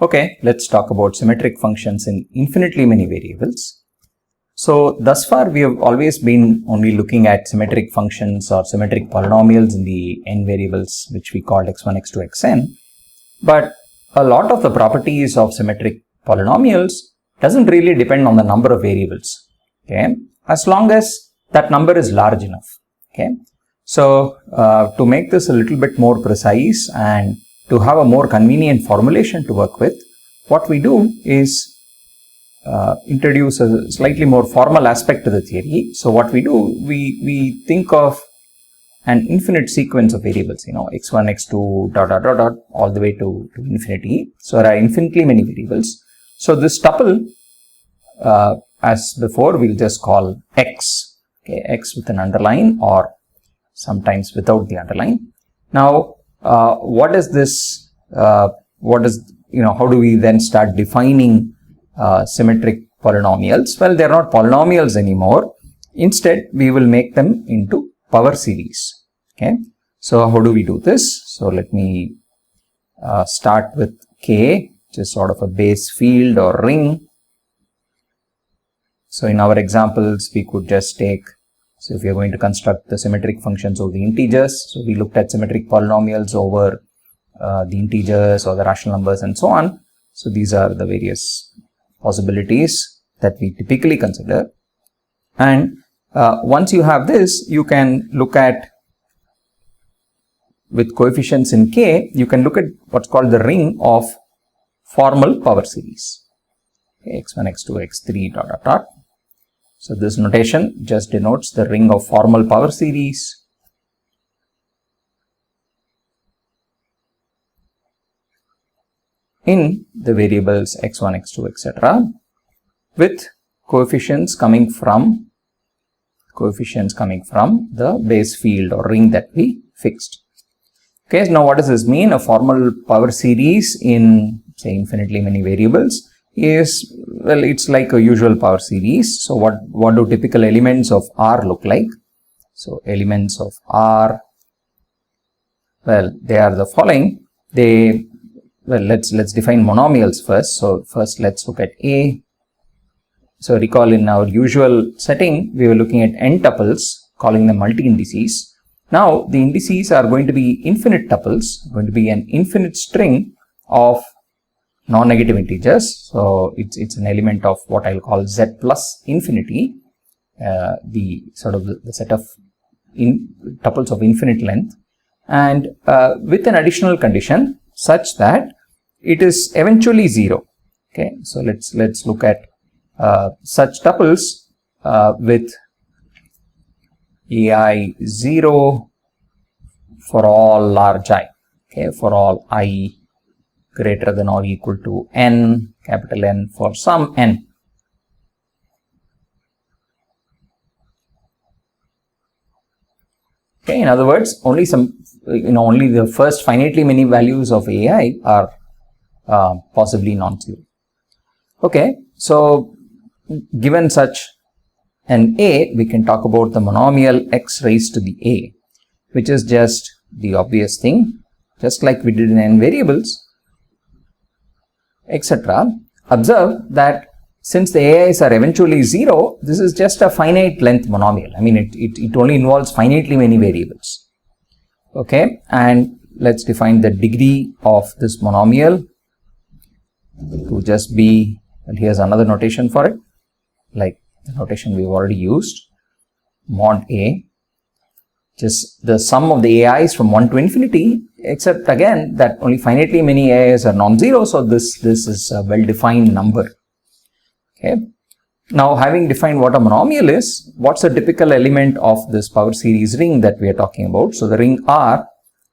Okay, let's talk about symmetric functions in infinitely many variables. So thus far we have always been only looking at symmetric functions or symmetric polynomials in the n variables which we called x1, x2, xn. But a lot of the properties of symmetric polynomials doesn't really depend on the number of variables, okay, as long as that number is large enough, okay. So to make this a little bit more precise and to have a more convenient formulation to work with, what we do is introduce a slightly more formal aspect to the theory. So what we do, we think of an infinite sequence of variables, x1, x2, dot, dot, dot, dot, all the way to infinity. So there are infinitely many variables. So this tuple, as before, we'll just call x, okay, x with an underline or sometimes without the underline. Now, what is this, how do we then start defining symmetric polynomials? Well, they're not polynomials anymore. Instead, we will make them into power series. Okay. So how do we do this? So let me start with K, which is sort of a base field or ring. So in our examples, we could just take, so if we are going to construct the symmetric functions of the integers, so we looked at symmetric polynomials over the integers or the rational numbers and so on. So these are the various possibilities that we typically consider. And once you have this, you can look at, with coefficients in K, you can look at what's called the ring of formal power series. Okay, x1, x2, x3, dot, dot, dot. So this notation just denotes the ring of formal power series. In the variables x1, x2, etc. with coefficients coming from the base field or ring that we fixed. Okay, so now what does this mean? A formal power series in, say, infinitely many variables is, well, it's like a usual power series. So what do typical elements of R look like? So elements of R, well, they are the following. Let's define monomials first. So first let's look at A. So recall in our usual setting, we were looking at n tuples, calling them multi-indices. Now the indices are going to be infinite tuples, going to be an infinite string of non-negative integers. So it's an element of what I'll call z plus infinity, the set of tuples of infinite length, and with an additional condition such that it is eventually 0. Okay, so let's look at such tuples with ai 0 for all large I. Okay, for all I greater than or equal to n, capital N, for some n. Okay, in other words, only the first finitely many values of ai are possibly non-zero. Okay, so given such an a, we can talk about the monomial x raised to the a, which is just the obvious thing, just like we did in n variables, etc. Observe that since the ai's are eventually 0, this is just a finite length monomial. I mean, it only involves finitely many variables. Okay, and let's define the degree of this monomial to just be, well, here's another notation for it, like the notation we've already used, mod A, just the sum of the ai's from 1 to infinity, except again that only finitely many ai's are non-zero, so this is a well-defined number. Okay. Now, having defined what a monomial is, what's a typical element of this power series ring that we are talking about? So the ring R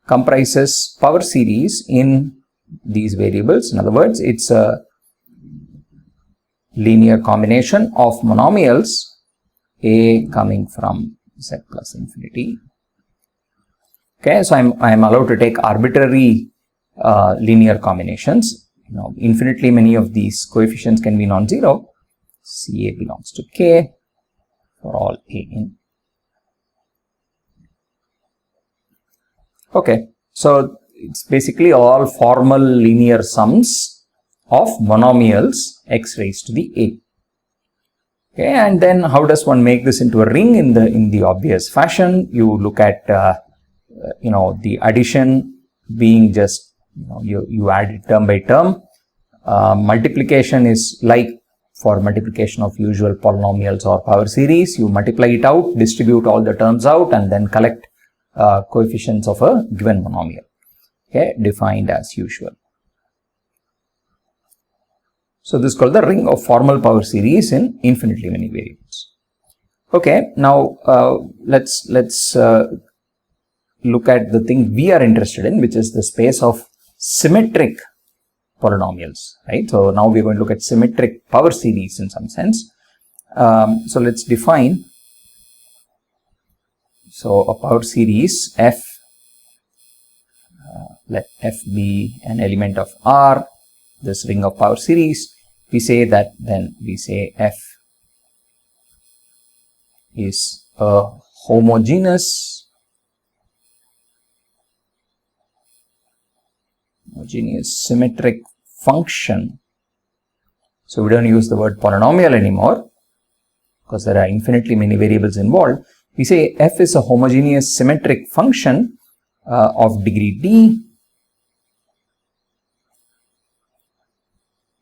comprises power series in these variables. In other words, it's a linear combination of monomials, A coming from z plus infinity. Okay, so I'm allowed to take arbitrary linear combinations. Infinitely many of these coefficients can be non-zero. Ca belongs to K for all A in. Okay, so it's basically all formal linear sums of monomials x raised to the a. Okay, and then how does one make this into a ring in the obvious fashion? You look at the addition being just you add it term by term. Multiplication is like for multiplication of usual polynomials or power series. You multiply it out, distribute all the terms out, and then collect coefficients of a given monomial. Okay, defined as usual. So this is called the ring of formal power series in infinitely many variables. Okay, now let's look at the thing we are interested in, which is the space of symmetric polynomials, right? So now we're going to look at symmetric power series in some sense. So let's define. So a power series f, let f be an element of R, this ring of power series. We say that then we say f is a homogeneous symmetric function. So we don't use the word polynomial anymore because there are infinitely many variables involved. We say f is a homogeneous symmetric function of degree d.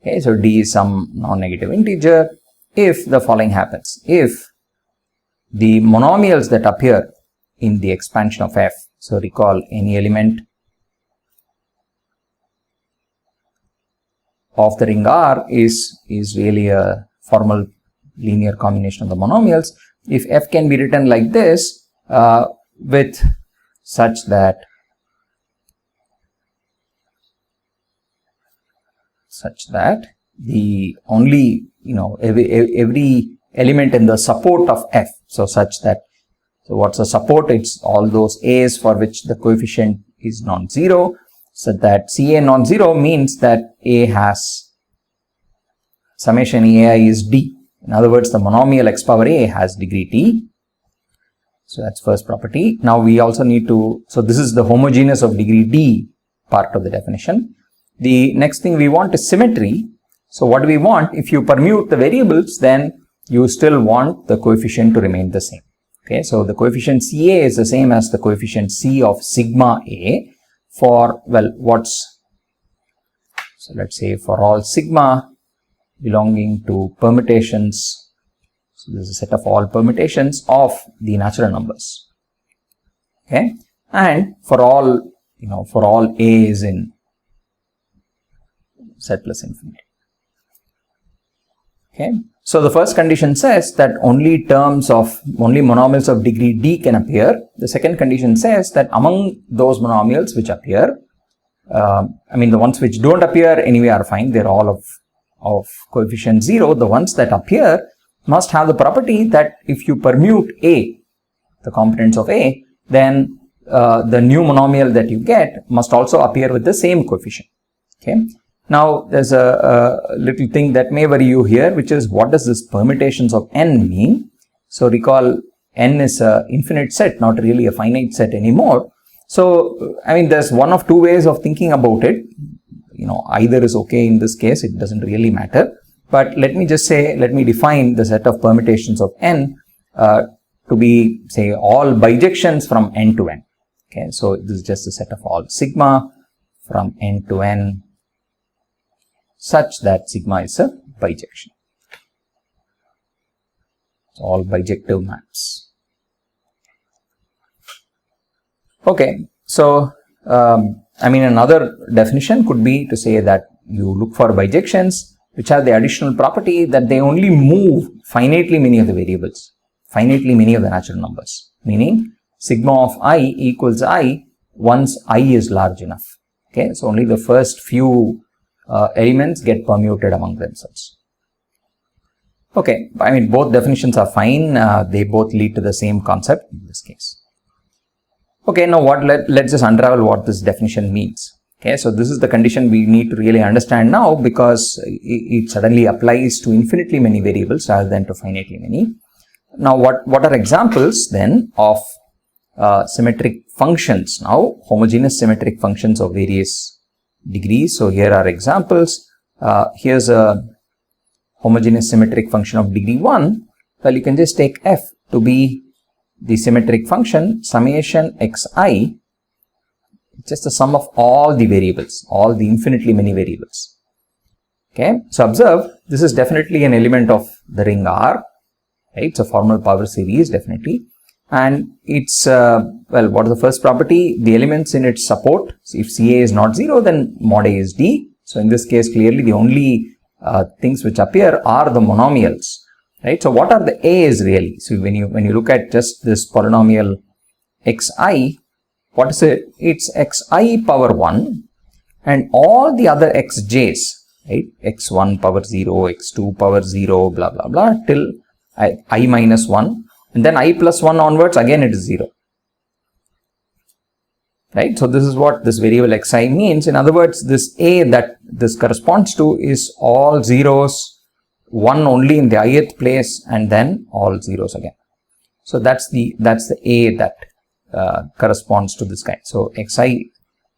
Okay, so d is some non-negative integer if the following happens. If the monomials that appear in the expansion of f, so recall any element of the ring R is really a formal linear combination of the monomials. If f can be written like this with such that the only every element in the support of f, so what's the support? It's all those a's for which the coefficient is non-zero. So that CA non-zero means that A has summation AI is D. In other words, the monomial x power A has degree D. So that's first property. Now we also need to, so this is the homogeneous of degree D part of the definition. The next thing we want is symmetry. So what do we want? If you permute the variables, then you still want the coefficient to remain the same. Okay, so the coefficient CA is the same as the coefficient C of sigma A. For, well, so let's say for all sigma belonging to permutations, so this is a set of all permutations of the natural numbers. Okay, and for all, for all A is in Z plus infinity. Okay, so the first condition says that only monomials of degree D can appear. The second condition says that among those monomials which appear, the ones which don't appear anyway are fine, they're all of coefficient 0. The ones that appear must have the property that if you permute A, the components of A, then the new monomial that you get must also appear with the same coefficient. Okay. Now, there's a little thing that may worry you here, which is what does this permutations of n mean? So recall n is an infinite set, not really a finite set anymore. So, there's one of two ways of thinking about it. Either is okay in this case, it doesn't really matter. But let me define the set of permutations of n to be, say, all bijections from n to n. Okay, so this is just a set of all sigma from n to n, such that sigma is a bijection. So all bijective maps. Okay, so another definition could be to say that you look for bijections which have the additional property that they only move finitely many of the variables, finitely many of the natural numbers, meaning sigma of I equals I once I is large enough. Okay, so only the first few elements get permuted among themselves. Okay, both definitions are fine. They both lead to the same concept in this case. Okay, now let's just unravel what this definition means. Okay, so this is the condition we need to really understand now, because it suddenly applies to infinitely many variables rather than to finitely many. Now, what are examples then of symmetric functions? Now, homogeneous symmetric functions of various degrees. So here are examples. here's a homogeneous symmetric function of degree 1, well, you can just take f to be the symmetric function summation xi, just the sum of all the variables, all the infinitely many variables. Okay, so observe, this is definitely an element of the ring R, right? So formal power series definitely. And it's, well, what is the first property? The elements in its support. So if Ca is not 0, then mod A is D. So in this case, clearly the only things which appear are the monomials, right? So what are the A's really? So when you look at just this polynomial xi, what is it? It's xi power 1 and all the other xj's, right? x1 power 0, x2 power 0, blah, blah, blah, till I minus 1. And then I plus 1 onwards, again it is 0. Right? So this is what this variable xi means. In other words, this A that this corresponds to is all zeros, 1 only in the ith place, and then all zeros again. So that's the A that corresponds to this guy. So xi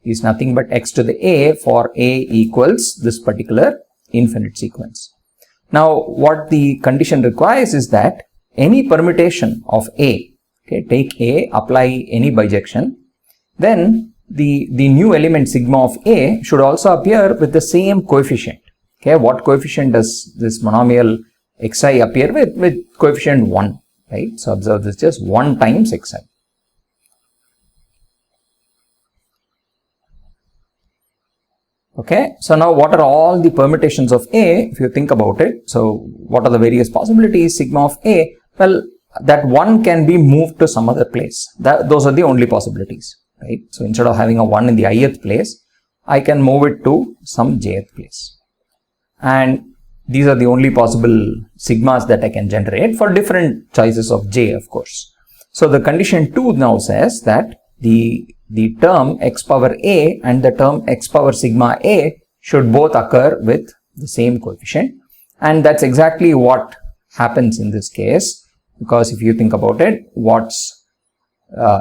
is nothing but x to the A for A equals this particular infinite sequence. Now what the condition requires is that any permutation of A, okay, take A, apply any bijection, then the new element sigma of A should also appear with the same coefficient. Okay, what coefficient does this monomial xi appear with? With coefficient 1, right? So observe this, just 1 times xi. Okay, so now what are all the permutations of A if you think about it? So what are the various possibilities? Sigma of A, well, that 1 can be moved to some other place. Those are the only possibilities, right? So instead of having a 1 in the ith place, I can move it to some jth place. And these are the only possible sigmas that I can generate for different choices of j, of course. So the condition 2 now says that the term x power A and the term x power sigma A should both occur with the same coefficient. And that's exactly what happens in this case, because if you think about it, what's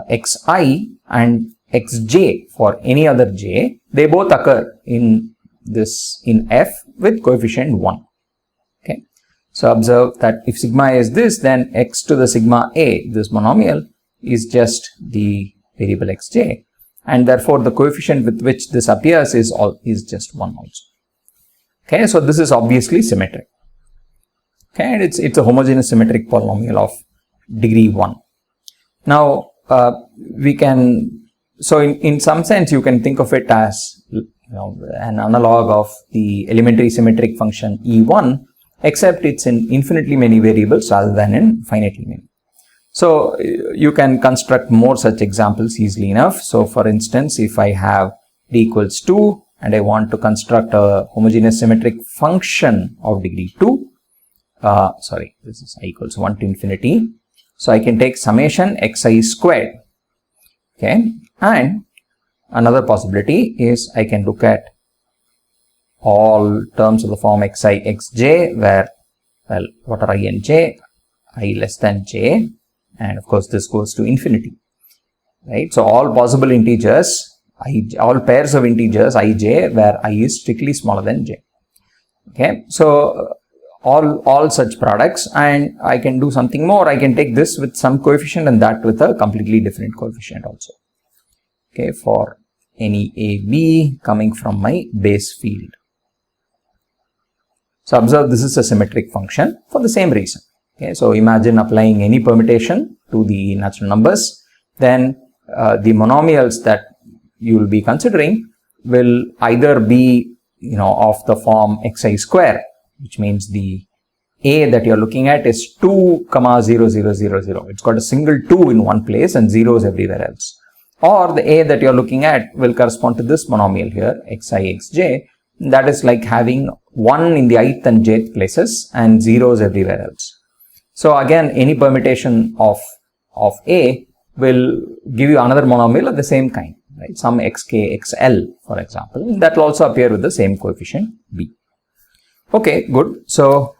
xi and xj for any other j, they both occur in f with coefficient 1. Okay, so observe that if sigma is this, then x to the sigma A, this monomial, is just the variable xj, and therefore the coefficient with which this appears is just 1 also. Okay, so this is obviously symmetric. Okay, and it's a homogeneous symmetric polynomial of degree 1. Now we can, so in some sense you can think of it as an analog of the elementary symmetric function E1, except it's in infinitely many variables rather than in finitely many. So you can construct more such examples easily enough. So for instance, if I have d equals 2 and I want to construct a homogeneous symmetric function of degree 2, this is I equals 1 to infinity. So I can take summation xi squared. Okay, and another possibility is I can look at all terms of the form xi xj, where, well, what are I and j? I less than j, and of course this goes to infinity, right? So all possible integers, all pairs of integers ij, where I is strictly smaller than j. Okay, so all such products, and I can do something more. I can take this with some coefficient and that with a completely different coefficient also. Okay, for any AB coming from my base field. So observe, this is a symmetric function for the same reason. Okay, so imagine applying any permutation to the natural numbers, then the monomials that you will be considering will either be of the form xi square, which means the A that you're looking at is 2, 0, 0, 0, 0. It's got a single 2 in one place and zeros everywhere else. Or the A that you're looking at will correspond to this monomial here, xi, xj. That is like having 1 in the ith and jth places and zeros everywhere else. So again, any permutation of A will give you another monomial of the same kind, right? Some xk, xl, for example. That will also appear with the same coefficient b. Okay, good. So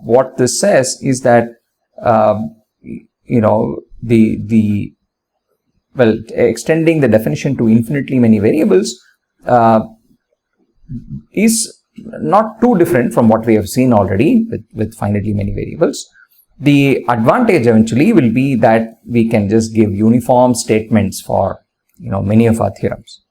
what this says is that extending the definition to infinitely many variables is not too different from what we have seen already with finitely many variables. The advantage eventually will be that we can just give uniform statements for many of our theorems,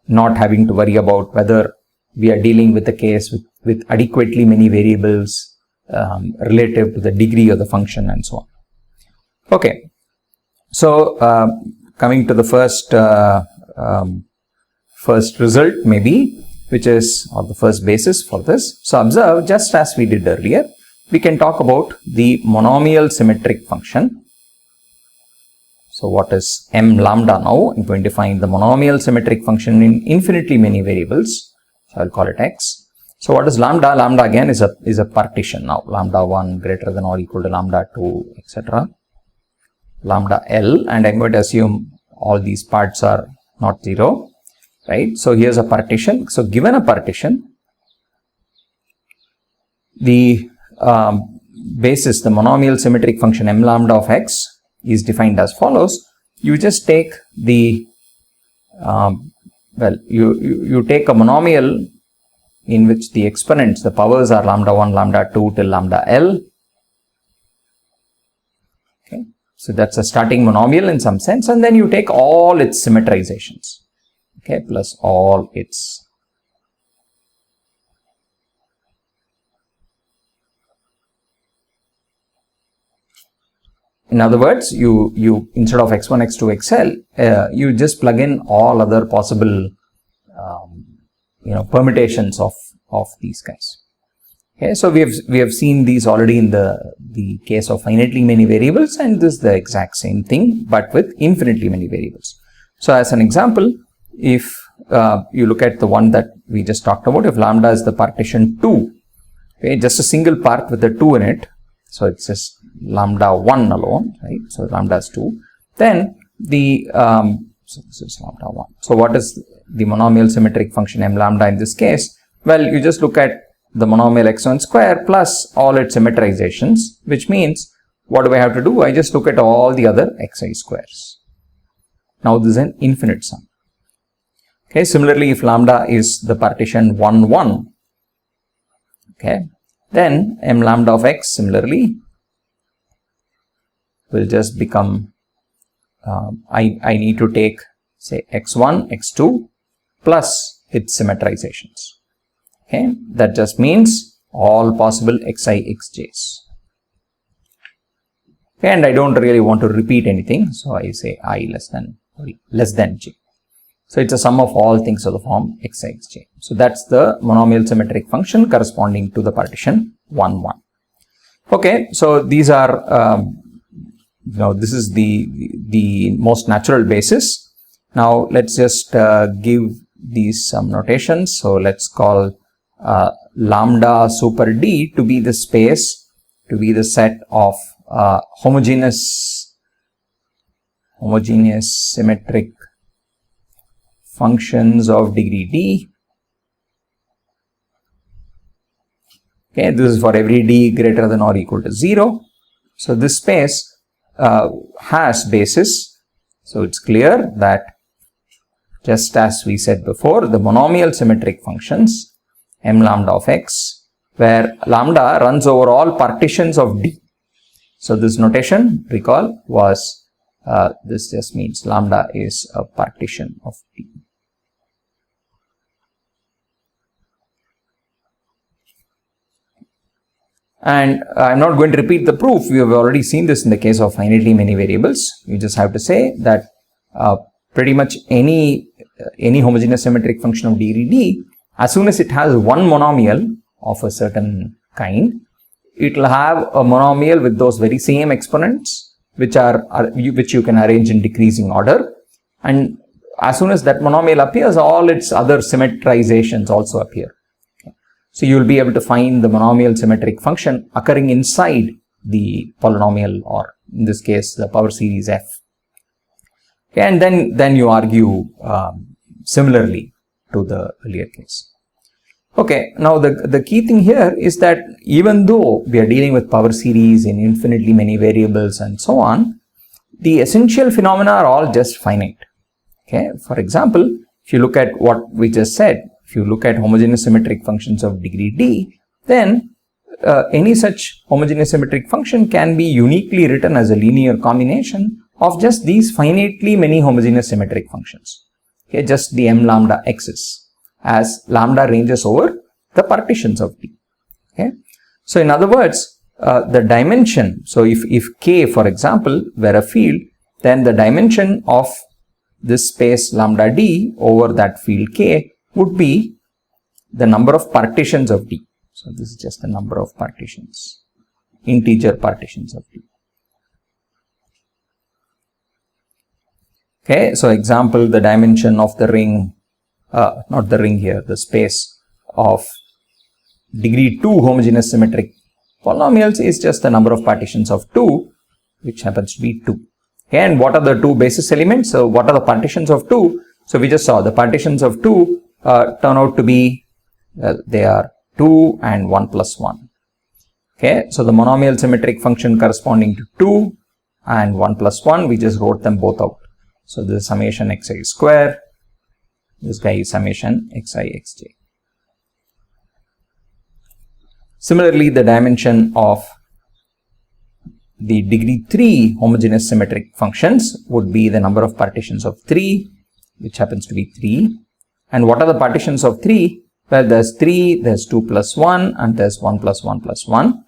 not having to worry about whether we are dealing with a case with adequately many variables relative to the degree of the function and so on. Okay, so coming to the first result maybe, which is, or the first basis for this. So observe, just as we did earlier, we can talk about the monomial symmetric function. So what is m lambda now? I'm going to find the monomial symmetric function in infinitely many variables. So I'll call it x. So what is lambda? Lambda again is a partition now. Lambda 1 greater than or equal to lambda 2, etc. Lambda L, and I'm going to assume all these parts are not 0, right? So here's a partition. So given a partition, the basis, the monomial symmetric function m lambda of x is defined as follows. You just take the, you take a monomial in which the exponents, the powers are lambda 1, lambda 2 till lambda L. Okay. So that's a starting monomial in some sense, and then you take all its symmetrizations, okay, plus all its in other words, you instead of x1, x2, xl, you just plug in all other possible permutations of these guys. Okay, so we have seen these already in the case of finitely many variables, and this is the exact same thing but with infinitely many variables. So as an example, if you look at the one that we just talked about, if lambda is the partition 2, okay, just a single part with the 2 in it, so it's just lambda 1 alone, right? So lambda is 2, then the so this is lambda 1. So what is the monomial symmetric function m lambda in this case? Well, you just look at the monomial x1 square plus all its symmetrizations, which means what do I have to do? I just look at all the other xi squares. Now this is an infinite sum. Okay, similarly, if lambda is the partition 1, 1, okay, then m lambda of x similarly will just become, I need to take, say, x1, x2 plus its symmetrizations. Okay, that just means all possible xi, xj's. Okay, and I don't really want to repeat anything, so I say I less than j. So it's a sum of all things of the form xi, xj. So that's the monomial symmetric function corresponding to the partition 1, 1. Okay, so these are, this is the most natural basis. Now let's just give these some notations. So let's call lambda super d to be the space, to be the set of homogeneous symmetric functions of degree d. Okay, this is for every d greater than or equal to 0. So this space has basis. So it's clear that, just as we said before, the monomial symmetric functions m lambda of x, where lambda runs over all partitions of d. So this notation, recall, was this just means lambda is a partition of d. And I'm not going to repeat the proof. We have already seen this in the case of finitely many variables. You just have to say that pretty much any homogeneous symmetric function of degree d, as soon as it has one monomial of a certain kind, it will have a monomial with those very same exponents, which you can arrange in decreasing order. And as soon as that monomial appears, all its other symmetrizations also appear. Okay. So you will be able to find the monomial symmetric function occurring inside the polynomial, or in this case, the power series f. Okay, and then you argue similarly to the earlier case. Okay, now the key thing here is that even though we are dealing with power series in infinitely many variables and so on, the essential phenomena are all just finite. Okay, for example, if you look at what we just said, if you look at homogeneous symmetric functions of degree d, then any such homogeneous symmetric function can be uniquely written as a linear combination of just these finitely many homogeneous symmetric functions. Okay, just the m lambda x's, as lambda ranges over the partitions of D. Okay, so in other words, the dimension, so if K, for example, were a field, then the dimension of this space lambda D over that field K would be the number of partitions of D. So this is just the number of partitions, integer partitions of D. Okay, so example, the dimension of the ring, not the ring here, the space of degree 2 homogeneous symmetric polynomials is just the number of partitions of 2, which happens to be 2. Okay, and what are the two basis elements? So what are the partitions of 2? So we just saw the partitions of 2 turn out to be, well, they are 2 and 1 plus 1. Okay, so the monomial symmetric function corresponding to 2 and 1 plus 1, we just wrote them both out. So this is summation xi square, this guy is summation xi xj. Similarly, the dimension of the degree 3 homogeneous symmetric functions would be the number of partitions of 3, which happens to be 3. And what are the partitions of 3? Well, there's 3, there's 2 plus 1, and there's 1 plus 1 plus 1.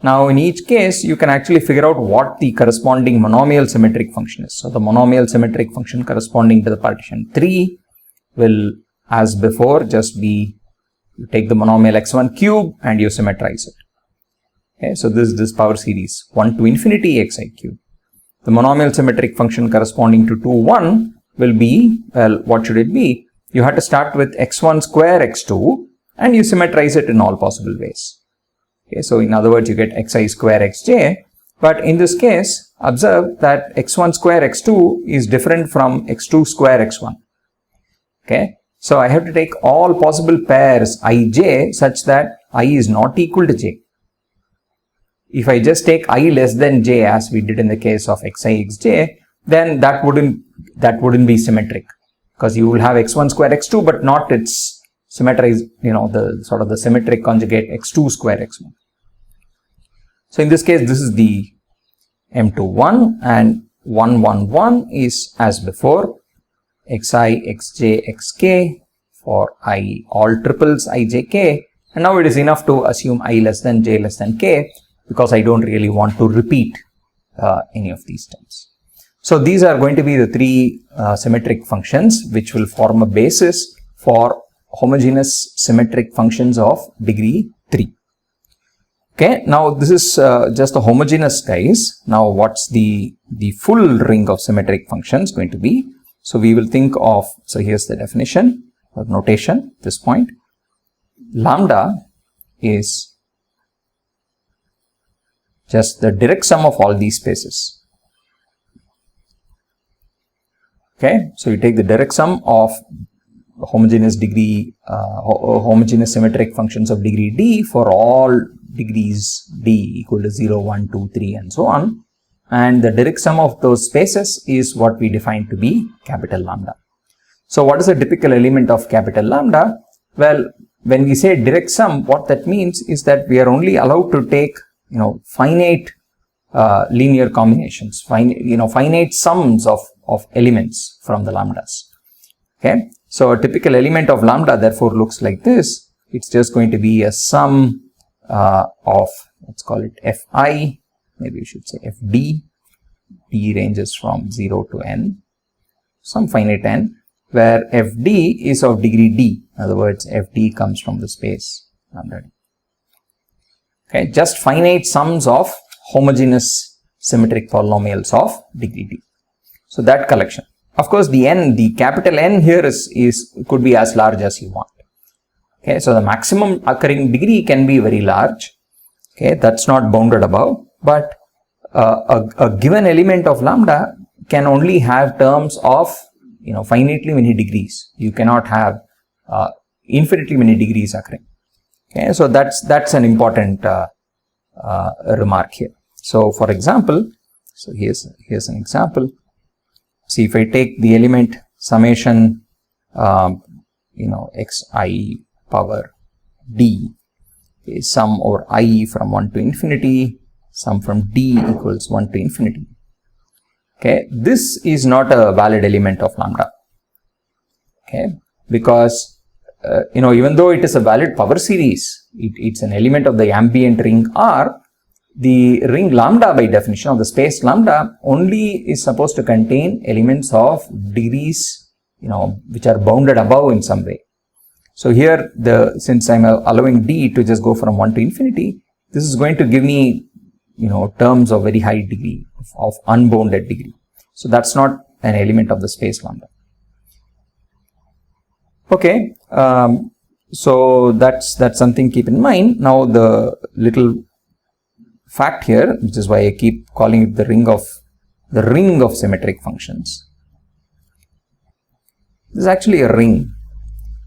Now, in each case, you can actually figure out what the corresponding monomial symmetric function is. So, the monomial symmetric function corresponding to the partition 3 will, as before, just be, you take the monomial x1 cube and you symmetrize it. Okay, so this is this power series 1 to infinity xi cube. The monomial symmetric function corresponding to 2, 1 will be, well, what should it be? You have to start with x1 square x2 and you symmetrize it in all possible ways. Okay, so in other words, you get xi square xj, but in this case, observe that x1 square x2 is different from x2 square x1. Okay, so I have to take all possible pairs ij such that I is not equal to j. If I just take I less than j, as we did in the case of xi xj, then that wouldn't be symmetric, because you will have x1 square x2 but not its symmetrized, the sort of the symmetric conjugate x2 square x1. So in this case, this is the m21 and 1 1 1 is as before xi xj xk for I all triples ijk, and now it is enough to assume I less than j less than k, because I don't really want to repeat any of these terms. So these are going to be the three symmetric functions which will form a basis for homogeneous symmetric functions of degree 3. Okay, now this is just the homogeneous guys. Now what's the full ring of symmetric functions going to be? So we will think of, so here's the definition or notation at this point. Lambda is just the direct sum of all these spaces. Okay, so you take the direct sum of homogeneous degree, homogeneous symmetric functions of degree d for all degrees d equal to 0, 1, 2, 3 and so on, and the direct sum of those spaces is what we define to be capital lambda. So what is a typical element of capital lambda? Well, when we say direct sum, what that means is that we are only allowed to take finite linear combinations, finite sums of elements from the lambdas. Okay, so a typical element of lambda therefore looks like this. It's just going to be a sum of, let's call it fi, maybe we should say fd. D ranges from 0 to n, some finite n, where fd is of degree d. In other words, fd comes from the space lambda d. Okay, just finite sums of homogeneous symmetric polynomials of degree d. So that collection. Of course, the capital N here could be as large as you want. Okay, so the maximum occurring degree can be very large. Okay, that's not bounded above, but a given element of lambda can only have terms of finitely many degrees. You cannot have infinitely many degrees occurring. Okay, so that's an important remark here. So for example, so here's an example. See, if I take the element summation xi power d is sum over I from 1 to infinity, sum from d equals 1 to infinity. Okay, this is not a valid element of lambda. Okay, because even though it is a valid power series, it's an element of the ambient ring R. The ring lambda by definition, or the space lambda, only is supposed to contain elements of degrees, which are bounded above in some way. So here, since I'm allowing d to just go from 1 to infinity, this is going to give me, terms of very high degree, of unbounded degree. So that's not an element of the space lambda. Okay, so that's something to keep in mind. Now the little fact here, which is why I keep calling it the ring of symmetric functions. This is actually a ring.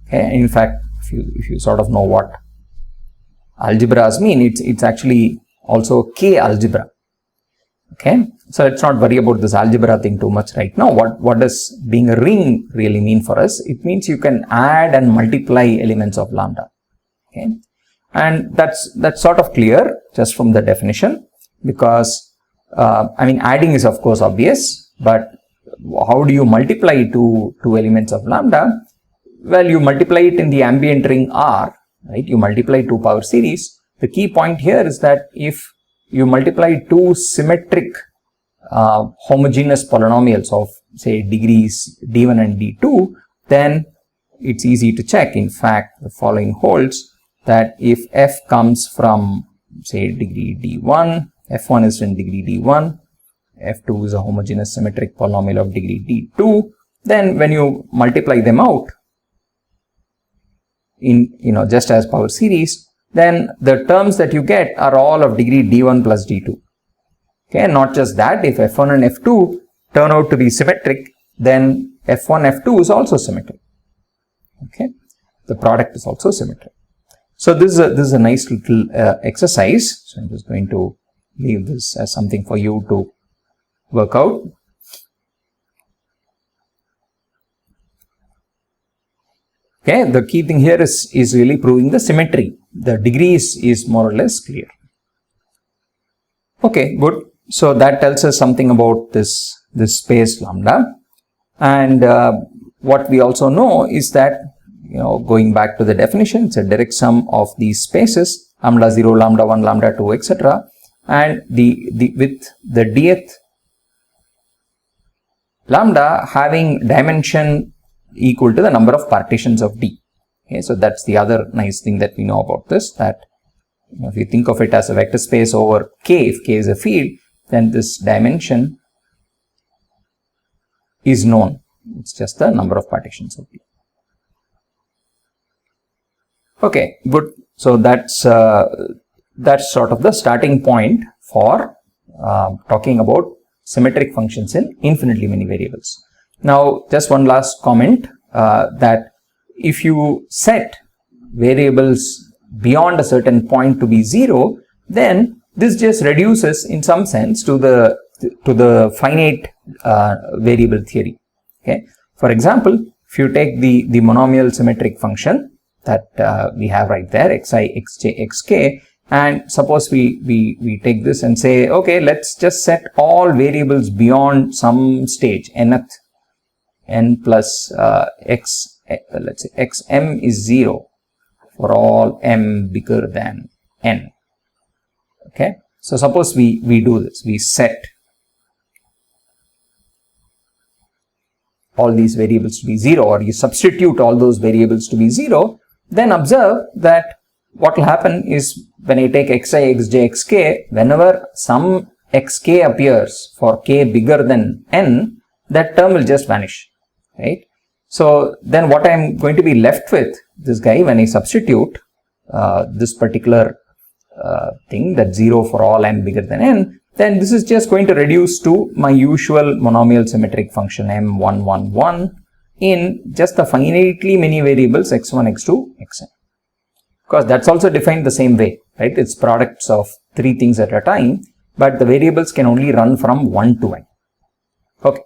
Okay, in fact, if you sort of know what algebras mean, it's actually also K algebra. Okay, so let's not worry about this algebra thing too much right now. What does being a ring really mean for us? It means you can add and multiply elements of lambda. Okay, and that's sort of clear just from the definition, because adding is of course obvious, but how do you multiply two elements of lambda? Well, you multiply it in the ambient ring R, right? You multiply two power series. The key point here is that if you multiply two symmetric homogeneous polynomials of say degrees d1 and d2, then it's easy to check. In fact, the following holds, that if f comes from say degree d1, f1 is in degree d1, f2 is a homogeneous symmetric polynomial of degree d2, then when you multiply them out in just as power series, then the terms that you get are all of degree d1 plus d2. Okay, and not just that, if f1 and f2 turn out to be symmetric, then f1, f2 is also symmetric. Okay, the product is also symmetric. So this is a nice little exercise. So I'm just going to leave this as something for you to work out. Okay, the key thing here is really proving the symmetry. The degrees is more or less clear. Okay, good. So that tells us something about this space lambda. And what we also know is that, going back to the definition, it's a direct sum of these spaces, lambda 0, lambda 1, lambda 2, etc. And with the dth lambda having dimension equal to the number of partitions of D. Okay, so that's the other nice thing that we know about this, that if you think of it as a vector space over K, if K is a field, then this dimension is known. It's just the number of partitions of D. Okay, good. So that's sort of the starting point for talking about symmetric functions in infinitely many variables. Now, just one last comment, that if you set variables beyond a certain point to be 0, then this just reduces in some sense to the finite variable theory. Okay. For example, if you take the monomial symmetric function that we have right there, xi, xj, xk, and suppose we take this and say, okay, let's just set all variables beyond some stage, nth, n plus x, let's say xm is 0 for all m bigger than n. Okay, so suppose we do this, we set all these variables to be 0, or you substitute all those variables to be 0, then observe that what will happen is when I take xi, xj, xk, whenever some xk appears for k bigger than n, that term will just vanish, right? So then what I am going to be left with, this guy, when I substitute this particular thing, that 0 for all m bigger than n, then this is just going to reduce to my usual monomial symmetric function m111 in just the finitely many variables x1, x2, xn. Because that's also defined the same way, right? It's products of 3 things at a time, but the variables can only run from 1 to n. Okay.